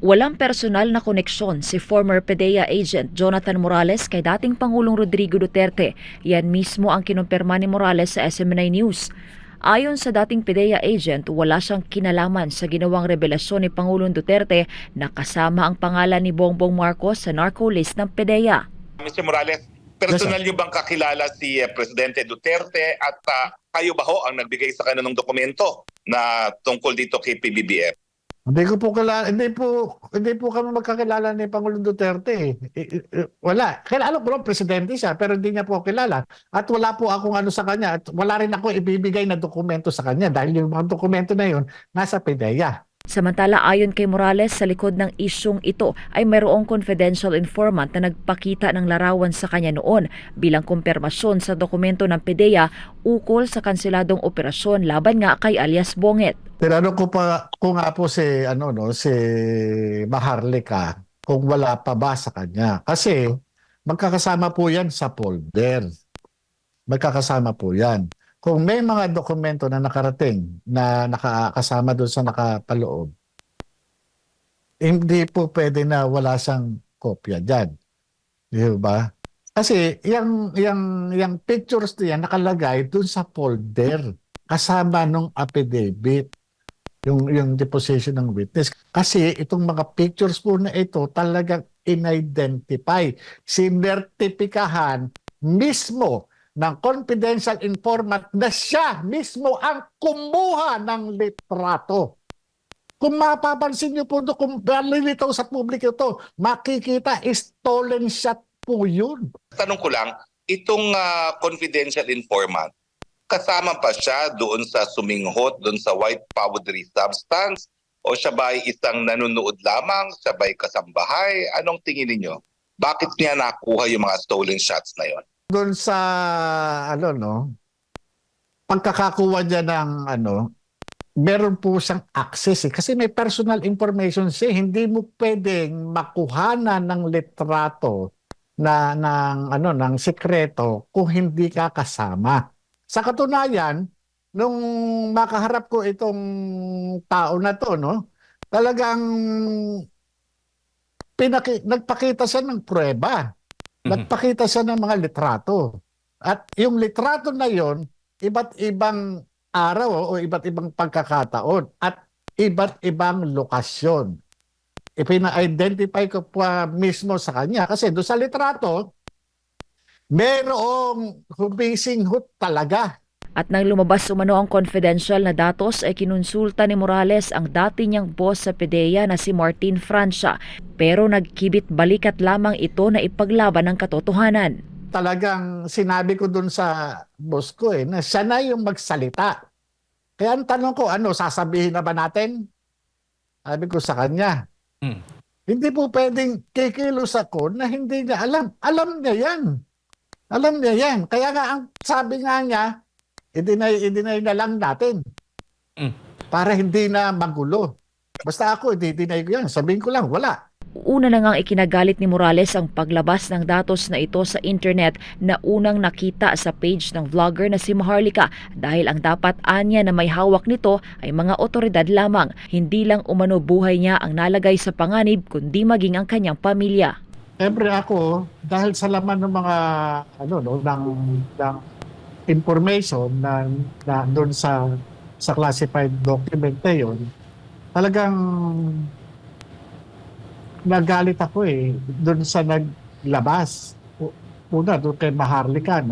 Walang personal na koneksyon si former PDEA agent Jonathan Morales kay dating Pangulong Rodrigo Duterte. Yan mismo ang kinumpirma ni Morales sa SMNI News. Ayon sa dating PDEA agent, wala siyang kinalaman sa ginawang revelasyon ni Pangulong Duterte na kasama ang pangalan ni Bongbong Marcos sa narco list ng PDEA. Mr. Morales, personal niyo bang kakilala si Presidente Duterte at kayo ba ho ang nagbigay sa kanya ng dokumento na tungkol dito kay PBBM? Hindi ko po kilala, hindi po kami magkakilala ni Pangulong Duterte. Wala. Kilala ko lang presidente siya pero hindi niya po kilala. At wala po akong ano sa kanya at wala rin ako ibibigay na dokumento sa kanya dahil yung mga dokumento na yun nasa PDEA. Samantala, ayon kay Morales, sa likod ng isyung ito ay mayroong confidential informant na nagpakita ng larawan sa kanya noon bilang kumpirmasyon sa dokumento ng PDEA ukol sa kanseladong operasyon laban nga kay alias Bonget. Tinanong ko nga po si si Maharlika kung wala pa ba sa kanya kasi magkakasama po yan sa folder. Magkakasama po yan. Kung may mga dokumento na nakarating na nakakasama doon sa nakapaloob, hindi po pwede na wala siyang kopya dyan. Di ba? Kasi yung pictures niya nakalagay doon sa folder kasama nung affidavit, yung deposition ng witness. Kasi itong mga pictures po na ito talagang in-identify, sinertipikahan mismo ng confidential informant na siya mismo ang kumuha ng litrato. Kung mapapansin niyo po doon, kung balilitaw sa publiko ito, makikita stolen shot po yun. Tanong ko lang, itong confidential informant, kasama pa siya doon sa suminghot, doon sa white powdery substance, o siya ba ay isang nanonood lamang, siya ba ay kasambahay? Anong tingin niyo? Bakit niya nakuha yung mga stolen shots na yon? Doon sa pagkakakuha niya ng meron po siyang access kasi may personal information siya, hindi mo pwedeng makuhanan ng litrato ng sekreto kung hindi ka kasama. Sa katunayan, nung makaharap ko itong tao na to, talagang nagpakita siya ng pruweba. Nagpakita siya ng mga litrato. At yung litrato na yon, iba't ibang araw o iba't ibang pagkakataon at iba't ibang lokasyon. Ipina-identify ko pa mismo sa kanya kasi doon sa litrato, merong hubising hut talaga. At nang lumabas umano ang confidential na datos ay kinonsulta ni Morales ang dati niyang boss sa PDEA na si Martin Francia, pero nagkibit balikat lamang ito na ipaglaban ng katotohanan. Talagang sinabi ko dun sa boss ko na siya na yung magsalita. Kaya ang tanong ko, sasabihin na ba natin? Sabi ko sa kanya, hindi po pwedeng kikilos ako na hindi niya alam. Alam niya yan. Alam niya yan. Kaya nga ang sabi nga niya, i-deny na lang natin. Para hindi na magulo. Basta ako, i-deny ko yan. Sabihin ko lang, wala. Una na ngang ikinagalit ni Morales ang paglabas ng datos na ito sa internet na unang nakita sa page ng vlogger na si Maharlika dahil ang dapat anya na may hawak nito ay mga otoridad lamang. Hindi lang umano buhay niya ang nalagay sa panganib kundi maging ang kanyang pamilya. Siyempre ako, dahil sa laman ng mga ng information na doon sa classified document na yun, talagang nagalit ako doon sa naglabas. Una, doon kay Maharlika,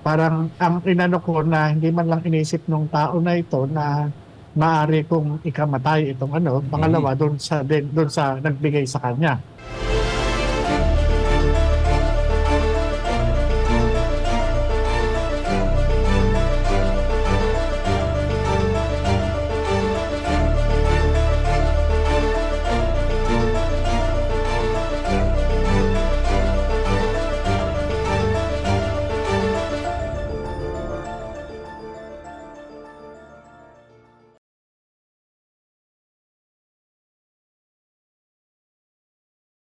Parang ang inano ko na hindi man lang inisip ng tao na ito na maaari kong ikamatay itong Pangalawa, doon sa nagbigay sa kanya.